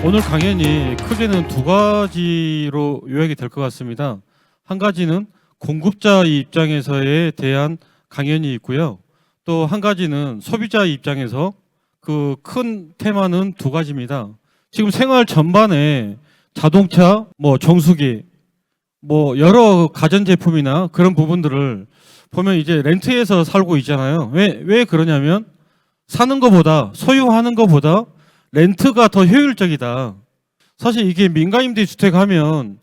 오늘 강연이 크게는 두 가지로 요약이 될 것 같습니다. 한 가지는 공급자 입장에서에 대한 강연이 있고요. 또 한 가지는 소비자 입장에서 그 큰 테마는 두 가지입니다. 지금 생활 전반에 자동차, 정수기, 여러 가전제품이나 그런 부분들을 보면 이제 렌트해서 살고 있잖아요. 왜 그러냐면 사는 것보다, 소유하는 것보다 렌트가 더 효율적이다. 사실 이게 민간임대주택 하면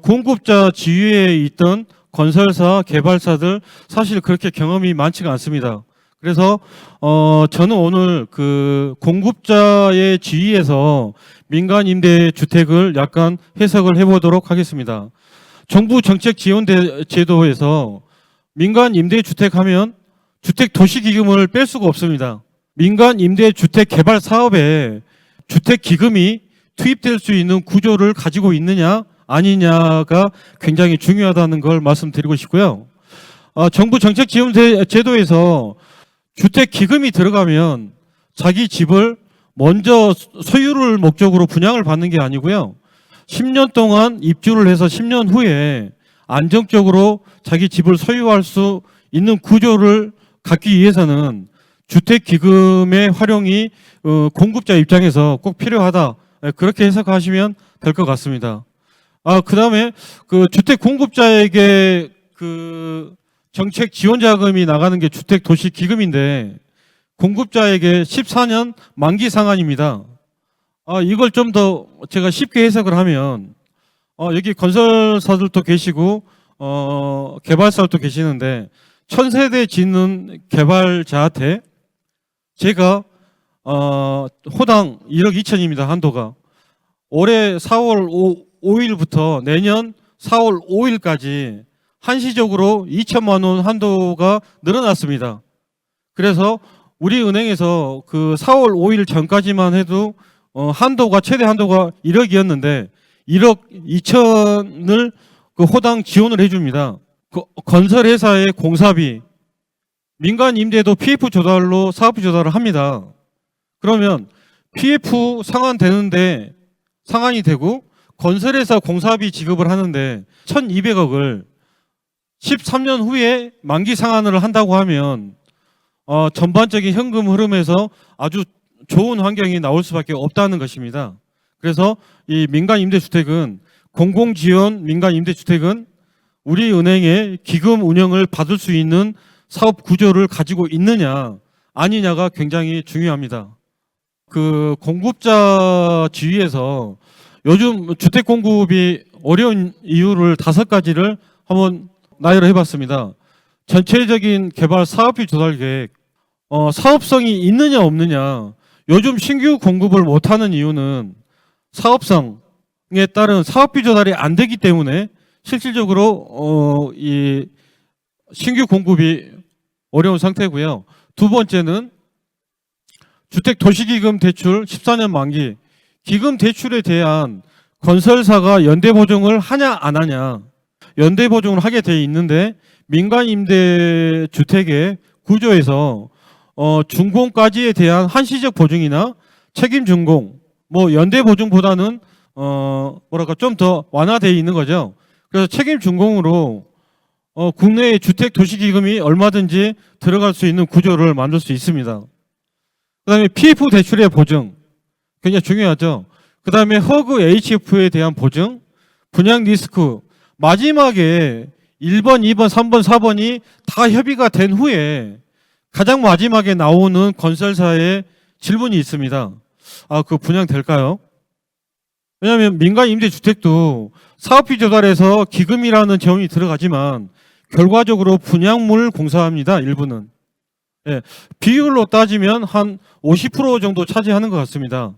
공급자 지위에 있던 건설사, 개발사들 사실 그렇게 경험이 많지가 않습니다. 그래서 저는 오늘 그 공급자의 지위에서 민간임대주택을 약간 해석을 해보도록 하겠습니다. 정부 정책 지원 제도에서 민간임대주택 하면 주택도시기금을 뺄 수가 없습니다. 민간임대주택 개발 사업에 주택기금이 투입될 수 있는 구조를 가지고 있느냐 아니냐가 굉장히 중요하다는 걸 말씀드리고 싶고요. 정부 정책 지원 제도에서 주택기금이 들어가면 자기 집을 먼저 소유를 목적으로 분양을 받는 게 아니고요. 10년 동안 입주를 해서 10년 후에 안정적으로 자기 집을 소유할 수 있는 구조를 갖기 위해서는 주택기금의 활용이 공급자 입장에서 꼭 필요하다. 그렇게 해석하시면 될 것 같습니다. 그 다음에 그 주택 공급자에게 그 정책 지원 자금이 나가는 게 주택도시기금인데 공급자에게 14년 만기 상한입니다. 이걸 좀 더 제가 쉽게 해석을 하면 여기 건설사들도 계시고 개발사들도 계시는데 1000세대 짓는 개발자한테 제가 호당 1억 2천입니다. 한도가. 올해 4월 5일부터 내년 4월 5일까지 한시적으로 2천만 원 한도가 늘어났습니다. 그래서 우리 은행에서 그 4월 5일 전까지만 해도 한도가 최대 한도가 1억이었는데 1억 2천을 그 호당 지원을 해줍니다. 그 건설회사의 공사비, 민간 임대도 PF 조달로 사업비 조달을 합니다. 그러면 PF 상환되는데 상환이 되고 건설회사 공사비 지급을 하는데 1,200억을 13년 후에 만기 상환을 한다고 하면 전반적인 현금 흐름에서 아주 좋은 환경이 나올 수밖에 없다는 것입니다. 그래서 이 민간 임대주택은 공공지원 민간 임대주택은 우리 은행의 기금 운영을 받을 수 있는 사업 구조를 가지고 있느냐 아니냐가 굉장히 중요합니다. 그 공급자 지위에서 요즘 주택 공급이 어려운 이유를 5가지를 한번 나열을 해봤습니다. 전체적인 개발 사업비 조달 계획, 사업성이 있느냐 없느냐. 요즘 신규 공급을 못하는 이유는 사업성에 따른 사업비 조달이 안 되기 때문에 실질적으로 이 신규 공급이 어려운 상태고요. 두 번째는 주택도시기금 대출 14년 만기, 기금 대출에 대한 건설사가 연대보증을 하냐 안 하냐. 연대보증을 하게 돼 있는데 민간임대주택의 구조에서 준공까지에 대한 한시적 보증이나 책임 준공, 연대보증보다는 좀 더 완화되어 있는 거죠. 그래서 책임 준공으로 국내의 주택도시기금이 얼마든지 들어갈 수 있는 구조를 만들 수 있습니다. 그 다음에 PF 대출의 보증, 굉장히 중요하죠. 그 다음에 허그 HF에 대한 보증, 분양 리스크, 마지막에 1번, 2번, 3번, 4번이 다 협의가 된 후에 가장 마지막에 나오는 건설사의 질문이 있습니다. 그 분양 될까요? 왜냐하면 민간 임대주택도 사업비 조달에서 기금이라는 재원이 들어가지만 결과적으로 분양물 공사합니다. 일부는. 예, 비율로 따지면 한 50% 정도 차지하는 것 같습니다.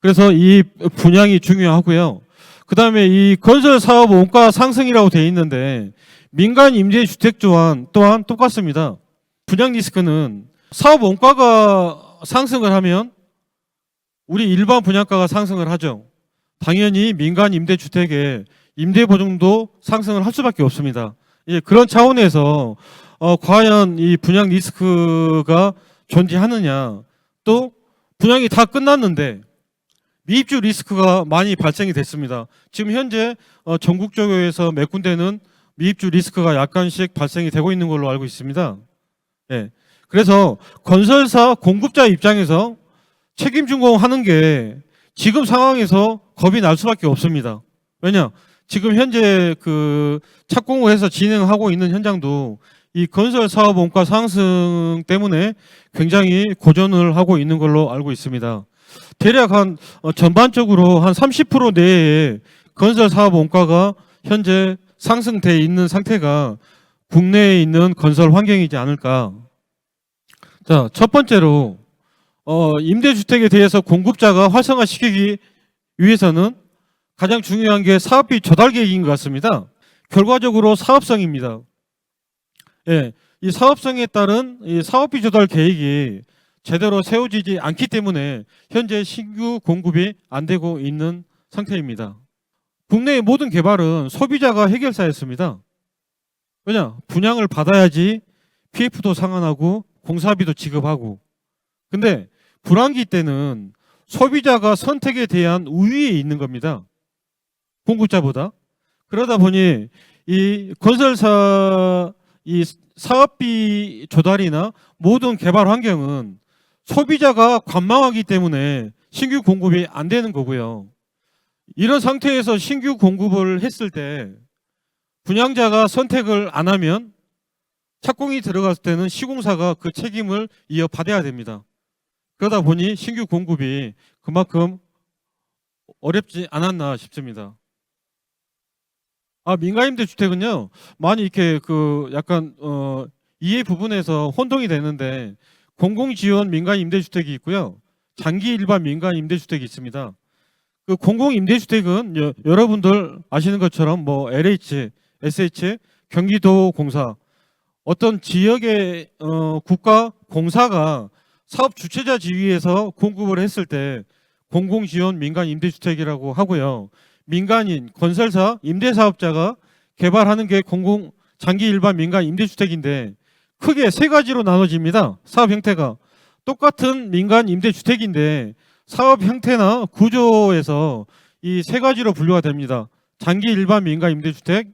그래서 이 분양이 중요하고요. 그 다음에 이 건설사업 원가 상승이라고 되어 있는데 민간 임대주택 또한 똑같습니다. 분양 리스크는 사업 원가가 상승을 하면 우리 일반 분양가가 상승을 하죠. 당연히 민간 임대주택의 임대보증도 상승을 할 수밖에 없습니다. 그런 차원에서 과연 이 분양 리스크가 존재하느냐, 또 분양이 다 끝났는데 미입주 리스크가 많이 발생이 됐습니다. 지금 현재 전국적으로 몇 군데는 미입주 리스크가 약간씩 발생이 되고 있는 걸로 알고 있습니다. 예. 그래서 건설사 공급자 입장에서 책임 준공하는 게 지금 상황에서 겁이 날 수밖에 없습니다. 왜냐? 지금 현재 그 착공을 해서 진행하고 있는 현장도 이 건설 사업 원가 상승 때문에 굉장히 고전을 하고 있는 걸로 알고 있습니다. 대략 전반적으로 한 30% 내에 건설 사업 원가가 현재 상승돼 있는 상태가 국내에 있는 건설 환경이지 않을까. 자, 첫 번째로 임대주택에 대해서 공급자가 활성화시키기 위해서는 가장 중요한 게 사업비 조달 계획인 것 같습니다. 결과적으로 사업성입니다. 예, 이 사업성에 따른 이 사업비 조달 계획이 제대로 세워지지 않기 때문에 현재 신규 공급이 안 되고 있는 상태입니다. 국내의 모든 개발은 소비자가 해결사였습니다. 왜냐? 분양을 받아야지 PF도 상환하고 공사비도 지급하고. 근데 불황기 때는 소비자가 선택에 대한 우위에 있는 겁니다. 공급자보다. 그러다 보니 이 건설사 이 사업비 조달이나 모든 개발 환경은 소비자가 관망하기 때문에 신규 공급이 안 되는 거고요. 이런 상태에서 신규 공급을 했을 때 분양자가 선택을 안 하면 착공이 들어갔을 때는 시공사가 그 책임을 이어받아야 됩니다. 그러다 보니 신규 공급이 그만큼 어렵지 않았나 싶습니다. 민간임대 주택은요, 많이 이렇게 그 약간 이해 부분에서 혼동이 되는데 공공지원 민간임대주택이 있고요, 장기 일반 민간임대주택이 있습니다. 그 공공임대주택은 여러분들 아시는 것처럼 뭐 LH, SH, 경기도공사 어떤 지역의 국가 공사가 사업 주체자 지위에서 공급을 했을 때 공공지원 민간임대주택이라고 하고요. 민간인, 건설사, 임대사업자가 개발하는 게 장기 일반 민간 임대주택인데 크게 세 가지로 나눠집니다. 사업 형태가. 똑같은 민간 임대주택인데 사업 형태나 구조에서 이 세 가지로 분류가 됩니다. 장기 일반 민간 임대주택,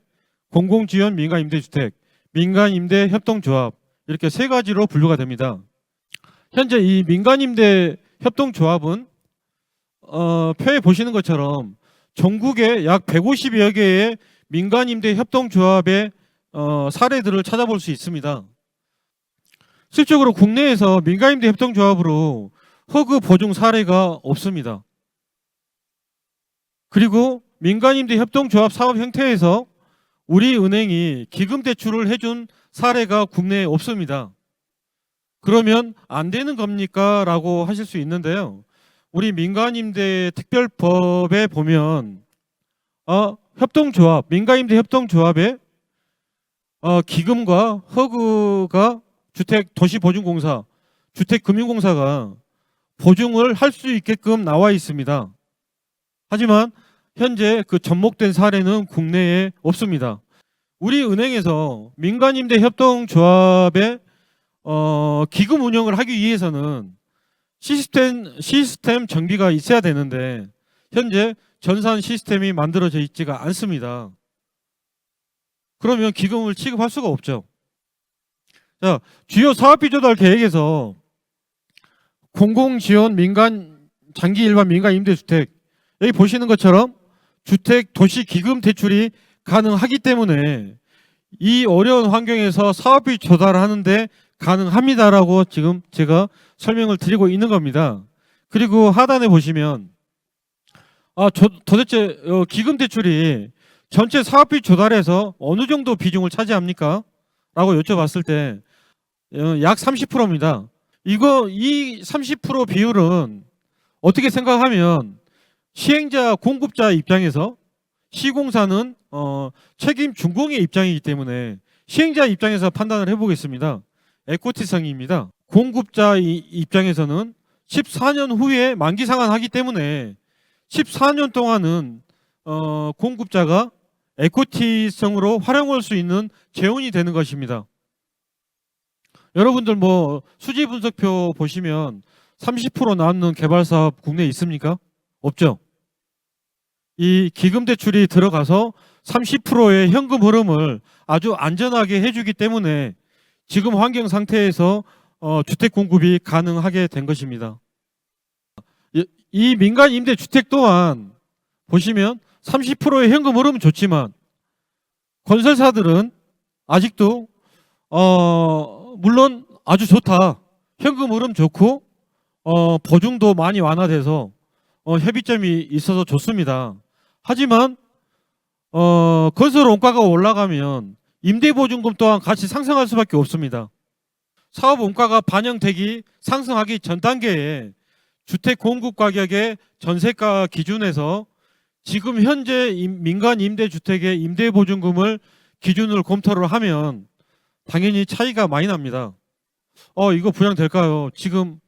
공공지원 민간 임대주택, 민간 임대 협동조합, 이렇게 세 가지로 분류가 됩니다. 현재 이 민간 임대 협동조합은 표에 보시는 것처럼 전국에 약 150여 개의 민간임대 협동조합의 사례들을 찾아볼 수 있습니다. 실적으로 국내에서 민간임대 협동조합으로 허그 보증 사례가 없습니다. 그리고 민간임대 협동조합 사업 형태에서 우리 은행이 기금 대출을 해준 사례가 국내에 없습니다. 그러면 안 되는 겁니까? 라고 하실 수 있는데요. 우리 민간임대 특별법에 보면 협동조합, 민간임대 협동조합에 기금과 허그가 주택도시보증공사, 주택금융공사가 보증을 할 수 있게끔 나와 있습니다. 하지만 현재 그 접목된 사례는 국내에 없습니다. 우리 은행에서 민간임대 협동조합의 기금 운영을 하기 위해서는 시스템 정비가 있어야 되는데 현재 전산 시스템이 만들어져 있지가 않습니다. 그러면 기금을 취급할 수가 없죠. 자, 주요 사업비 조달 계획에서 공공지원 장기 일반 민간 임대주택, 여기 보시는 것처럼 주택 도시 기금 대출이 가능하기 때문에 이 어려운 환경에서 사업비 조달하는데 가능합니다라고 지금 제가 설명을 드리고 있는 겁니다. 그리고 하단에 보시면 도대체 기금 대출이 전체 사업비 조달에서 어느 정도 비중을 차지합니까? 라고 여쭤봤을 때 약 30%입니다. 이 30% 비율은 어떻게 생각하면 시행자 공급자 입장에서 시공사는 책임 준공의 입장이기 때문에 시행자 입장에서 판단을 해보겠습니다. 에코티성입니다. 공급자 입장에서는 14년 후에 만기 상환하기 때문에 14년 동안은 공급자가 에코티성으로 활용할 수 있는 재원이 되는 것입니다. 여러분들 뭐 수지 분석표 보시면 30% 남는 개발 사업 국내에 있습니까? 없죠. 이 기금 대출이 들어가서 30%의 현금 흐름을 아주 안전하게 해주기 때문에 지금 환경 상태에서 주택 공급이 가능하게 된 것입니다. 이 민간 임대 주택 또한 보시면 30%의 현금 흐름은 좋지만 건설사들은 아직도 물론 아주 좋다. 현금 흐름 좋고 보증도 많이 완화돼서 협의점이 있어서 좋습니다. 하지만 건설 원가가 올라가면 임대보증금 또한 같이 상승할 수밖에 없습니다. 사업 원가가 반영되기 상승하기 전 단계에 주택 공급 가격의 전세가 기준에서 지금 현재 민간 임대주택의 임대보증금을 기준으로 검토를 하면 당연히 차이가 많이 납니다. 이거 분양될까요? 지금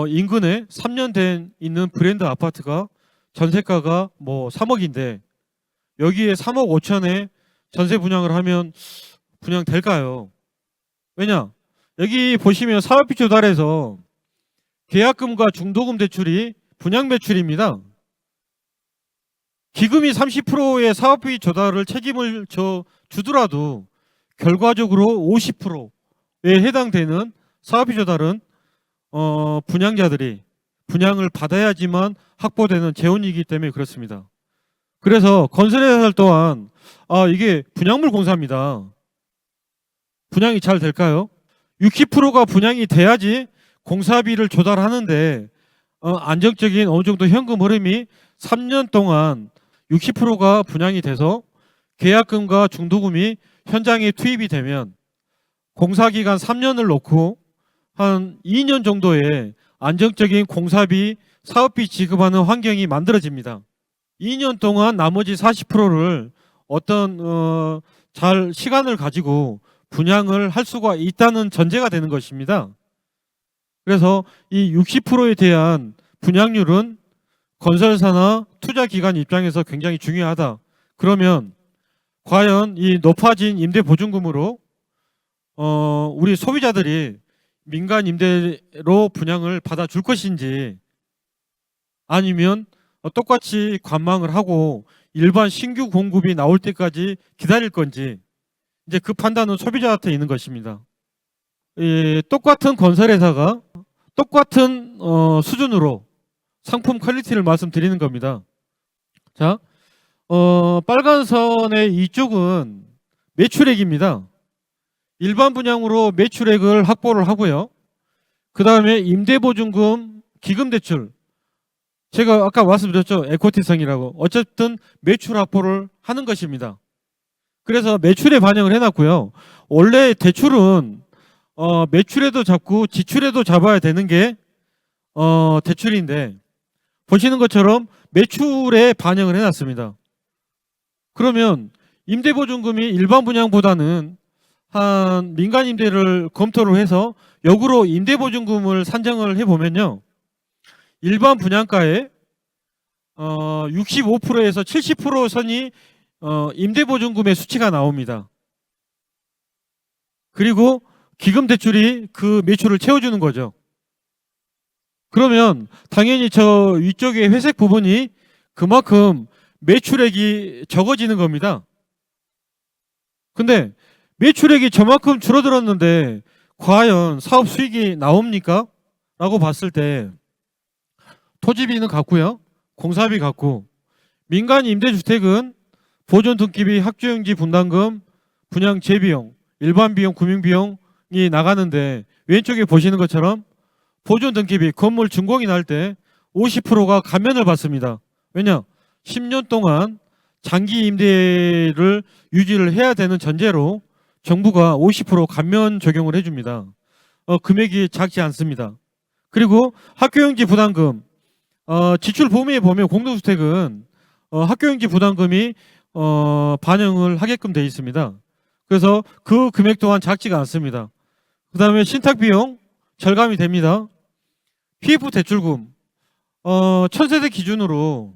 인근에 3년 된 있는 브랜드 아파트가 전세가가 뭐 3억인데 여기에 3억 5천에 전세 분양을 하면 분양될까요? 왜냐? 여기 보시면 사업비 조달에서 계약금과 중도금 대출이 분양 매출입니다. 기금이 30%의 사업비 조달을 책임을 주더라도 결과적으로 50%에 해당되는 사업비 조달은 분양자들이 분양을 받아야지만 확보되는 재원이기 때문에 그렇습니다. 그래서 건설회사들 또한 이게 분양물 공사입니다. 분양이 잘 될까요? 60%가 분양이 돼야지 공사비를 조달하는데 안정적인 어느 정도 현금 흐름이 3년 동안 60%가 분양이 돼서 계약금과 중도금이 현장에 투입이 되면 공사기간 3년을 놓고 한 2년 정도의 안정적인 공사비, 사업비 지급하는 환경이 만들어집니다. 2년 동안 나머지 40%를 어떤 잘 시간을 가지고 분양을 할 수가 있다는 전제가 되는 것입니다. 그래서 이 60%에 대한 분양률은 건설사나 투자기관 입장에서 굉장히 중요하다. 그러면 과연 이 높아진 임대보증금으로 우리 소비자들이 민간 임대로 분양을 받아줄 것인지 아니면 똑같이 관망을 하고 일반 신규 공급이 나올 때까지 기다릴 건지 이제 그 판단은 소비자한테 있는 것입니다. 똑같은 건설회사가 똑같은 수준으로 상품 퀄리티를 말씀드리는 겁니다. 자, 빨간 선의 이쪽은 매출액입니다. 일반 분양으로 매출액을 확보를 하고요. 그 다음에 임대보증금, 기금대출. 제가 아까 말씀드렸죠. 에코티성이라고. 어쨌든 매출 확보를 하는 것입니다. 그래서 매출에 반영을 해놨고요. 원래 대출은 매출에도 잡고 지출에도 잡아야 되는 게 대출인데 보시는 것처럼 매출에 반영을 해놨습니다. 그러면 임대보증금이 일반 분양보다는 한 민간 임대를 검토를 해서 역으로 임대보증금을 산정을 해보면요. 일반 분양가의 65%에서 70% 선이 임대보증금의 수치가 나옵니다. 그리고 기금대출이 그 매출을 채워주는 거죠. 그러면 당연히 저 위쪽의 회색 부분이 그만큼 매출액이 적어지는 겁니다. 근데 매출액이 저만큼 줄어들었는데 과연 사업 수익이 나옵니까? 라고 봤을 때 토지비는 같고요. 공사비 같고 민간 임대주택은 보존 등기비, 학조용지 분담금, 분양 재비용, 일반 비용, 금융비용이 나가는데 왼쪽에 보시는 것처럼 보존 등기비, 건물 준공이 날 때 50%가 감면을 받습니다. 왜냐? 10년 동안 장기 임대를 유지를 해야 되는 전제로 정부가 50% 감면 적용을 해줍니다. 금액이 작지 않습니다. 그리고 학교용지 부담금, 지출 범위에 보면 공동주택은 학교용지 부담금이 반영을 하게끔 되어 있습니다. 그래서 그 금액 또한 작지가 않습니다. 그 다음에 신탁비용 절감이 됩니다. PF 대출금 1000세대 기준으로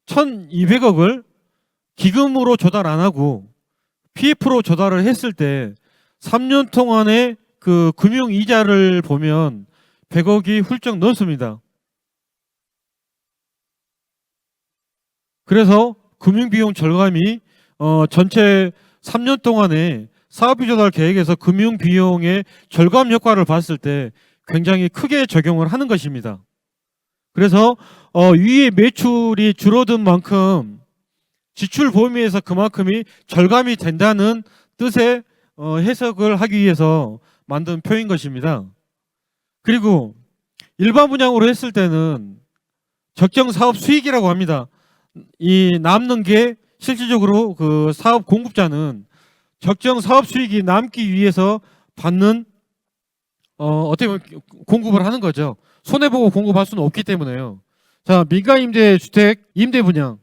1200억을 기금으로 조달 안 하고 PF로 조달을 했을 때 3년 동안의 그 금융 이자를 보면 100억이 훌쩍 넘습니다. 그래서 금융비용 절감이 전체 3년 동안의 사업비 조달 계획에서 금융비용의 절감 효과를 봤을 때 굉장히 크게 적용을 하는 것입니다. 그래서 위의 매출이 줄어든 만큼 지출 범위에서 그만큼이 절감이 된다는 뜻의 해석을 하기 위해서 만든 표인 것입니다. 그리고 일반 분양으로 했을 때는 적정 사업 수익이라고 합니다. 이 남는 게 실질적으로 그 사업 공급자는 적정 사업 수익이 남기 위해서 받는 어떻게 보면 공급을 하는 거죠. 손해보고 공급할 수는 없기 때문에요. 자, 민간임대 주택 임대 분양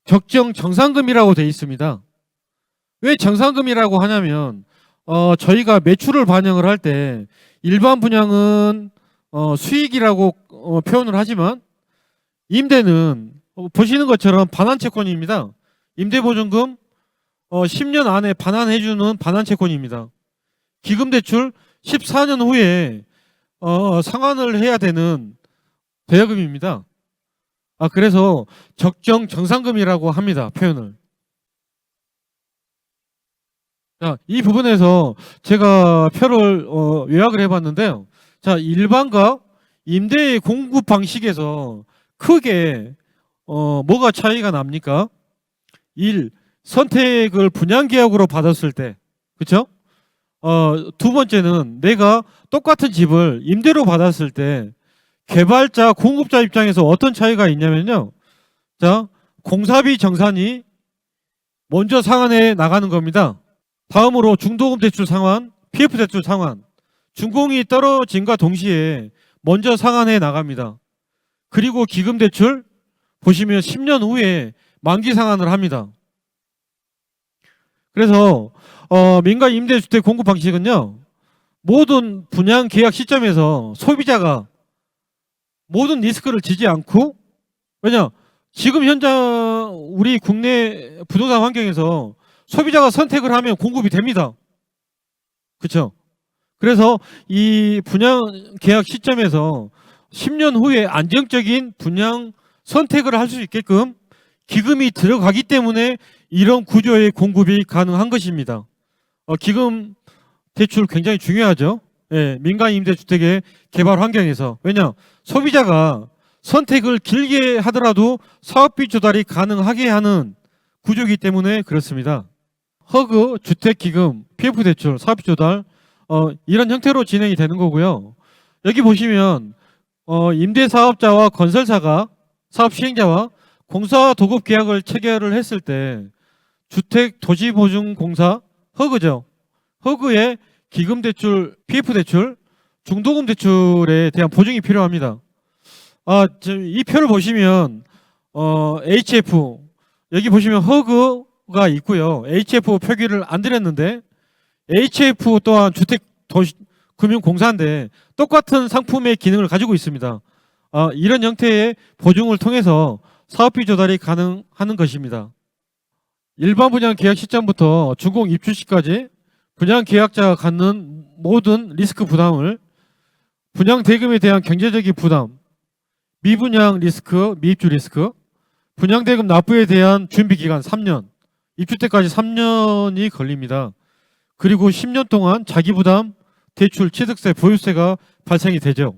적정 정상금이라고 되어 있습니다. 왜 정상금이라고 하냐면 저희가 매출을 반영을 할 때 일반 분양은 수익이라고 표현을 하지만 임대는 보시는 것처럼 반환채권입니다. 임대보증금 10년 안에 반환해주는 반환채권입니다. 기금대출 14년 후에 상환을 해야 되는 대여금입니다. 그래서 적정 정상금이라고 합니다. 표현을. 자, 이 부분에서 제가 표를 요약을 해봤는데요. 자, 일반과 임대의 공급 방식에서 크게 뭐가 차이가 납니까? 1. 선택을 분양계약으로 받았을 때, 그렇죠? 두 번째는 내가 똑같은 집을 임대로 받았을 때 개발자, 공급자 입장에서 어떤 차이가 있냐면요. 자, 공사비 정산이 먼저 상환해 나가는 겁니다. 다음으로 중도금 대출 상환, PF 대출 상환, 준공이 떨어짐과 동시에 먼저 상환해 나갑니다. 그리고 기금 대출 보시면 10년 후에 만기 상환을 합니다. 그래서 민간 임대주택 공급 방식은요, 모든 분양 계약 시점에서 소비자가 모든 리스크를 지지 않고, 왜냐, 지금 현장 우리 국내 부동산 환경에서 소비자가 선택을 하면 공급이 됩니다. 그렇죠? 그래서 이 분양 계약 시점에서 10년 후에 안정적인 분양 선택을 할 수 있게끔 기금이 들어가기 때문에 이런 구조의 공급이 가능한 것입니다. 기금 대출 굉장히 중요하죠. 예, 민간 임대주택의 개발 환경에서. 왜냐, 소비자가 선택을 길게 하더라도 사업비 조달이 가능하게 하는 구조이기 때문에 그렇습니다. 허그, 주택기금, PF대출, 사업비 조달 이런 형태로 진행이 되는 거고요. 여기 보시면 임대사업자와 건설사가 사업 시행자와 공사 도급 계약을 체결을 했을 때 주택도시보증공사 허그죠. 허그에 기금대출, PF대출, 중도금대출에 대한 보증이 필요합니다. 이 표를 보시면 HF 여기 보시면 허그가 있고요. HF 표기를 안 드렸는데 HF 또한 주택도시금융공사인데 똑같은 상품의 기능을 가지고 있습니다. 이런 형태의 보증을 통해서 사업비 조달이 가능한 것입니다. 일반 분양 계약 시점부터 준공 입주 시까지 분양 계약자가 갖는 모든 리스크 부담을 분양 대금에 대한 경제적인 부담, 미분양 리스크, 미입주 리스크, 분양 대금 납부에 대한 준비 기간 3년, 입주 때까지 3년이 걸립니다. 그리고 10년 동안 자기 부담, 대출, 취득세, 보유세가 발생이 되죠.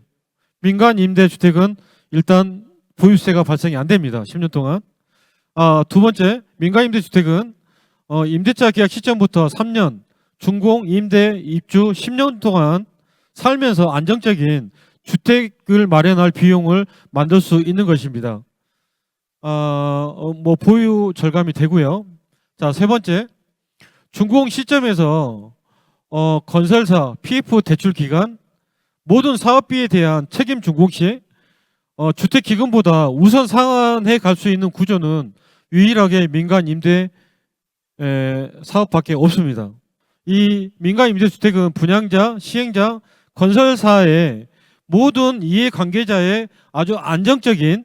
민간 임대주택은 일단 보유세가 발생이 안 됩니다. 10년 동안. 두 번째, 민간 임대주택은 임대차 계약 시점부터 3년, 준공, 임대, 입주 10년 동안 살면서 안정적인 주택을 마련할 비용을 만들 수 있는 것입니다. 보유 절감이 되고요. 자, 세 번째, 준공 시점에서 건설사, PF 대출 기간, 모든 사업비에 대한 책임 준공 시 주택기금보다 우선 상환해 갈 수 있는 구조는 유일하게 민간 임대 사업밖에 없습니다. 이 민간 임대주택은 분양자, 시행자, 건설사의 모든 이해관계자의 아주 안정적인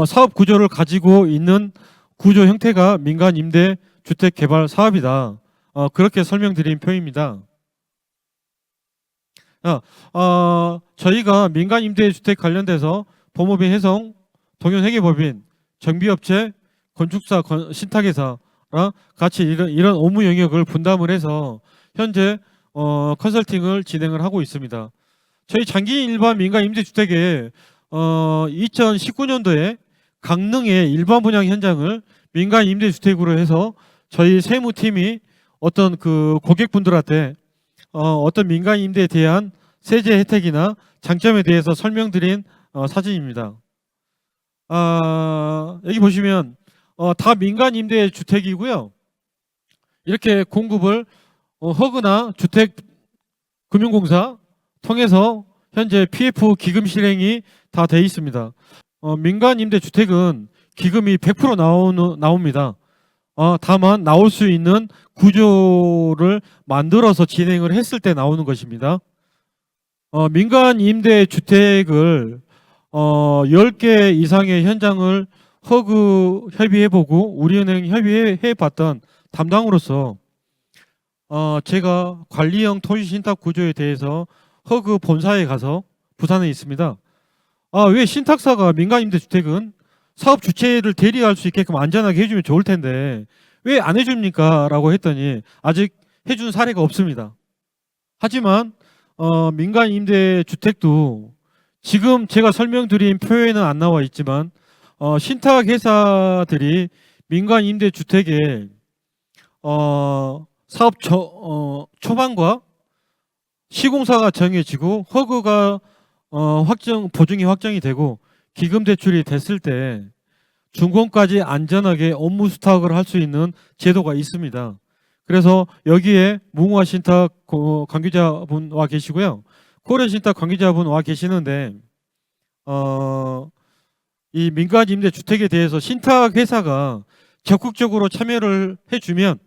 사업 구조를 가지고 있는 구조 형태가 민간 임대주택 개발 사업이다. 그렇게 설명드린 표입니다. 저희가 민간 임대주택 관련돼서 법무법인 해성, 동현회계법인, 정비업체, 건축사, 신탁회사랑 같이 이런 업무 영역을 분담을 해서 현재 컨설팅을 진행을 하고 있습니다. 저희 장기 일반 민간 임대주택에 2019년도에 강릉의 일반 분양 현장을 민간 임대주택으로 해서 저희 세무팀이 어떤 그 고객분들한테 어떤 민간 임대에 대한 세제 혜택이나 장점에 대해서 설명드린 사진입니다. 여기 보시면 다 민간 임대 주택이고요. 이렇게 공급을 허그나 주택금융공사 통해서 현재 PF 기금 실행이 다 돼 있습니다. 민간 임대 주택은 기금이 100% 나옵니다. 다만 나올 수 있는 구조를 만들어서 진행을 했을 때 나오는 것입니다. 민간 임대 주택을 10개 이상의 현장을 허그 협의해보고 우리은행 협의해봤던 담당으로서 제가 관리형 토지신탁 구조에 대해서 허그 본사에 가서 부산에 있습니다. 왜 신탁사가 민간 임대 주택은 사업 주체를 대리할 수 있게끔 안전하게 해주면 좋을 텐데 왜 안 해줍니까? 라고 했더니 아직 해준 사례가 없습니다. 하지만 민간 임대 주택도 지금 제가 설명드린 표에는 안 나와 있지만 신탁 회사들이 민간 임대 주택에 사업 초반과 시공사가 정해지고 허그가 보증이 확정이 되고 기금 대출이 됐을 때 준공까지 안전하게 업무 수탁을 할 수 있는 제도가 있습니다. 그래서 여기에 무궁화 신탁 관계자분 와 계시고요. 고려 신탁 관계자분 와 계시는데 이 민간 임대 주택에 대해서 신탁 회사가 적극적으로 참여를 해주면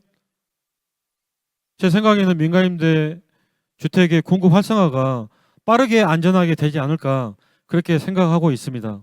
제 생각에는 민간 임대 주택의 공급 활성화가 빠르게 안전하게 되지 않을까 그렇게 생각하고 있습니다.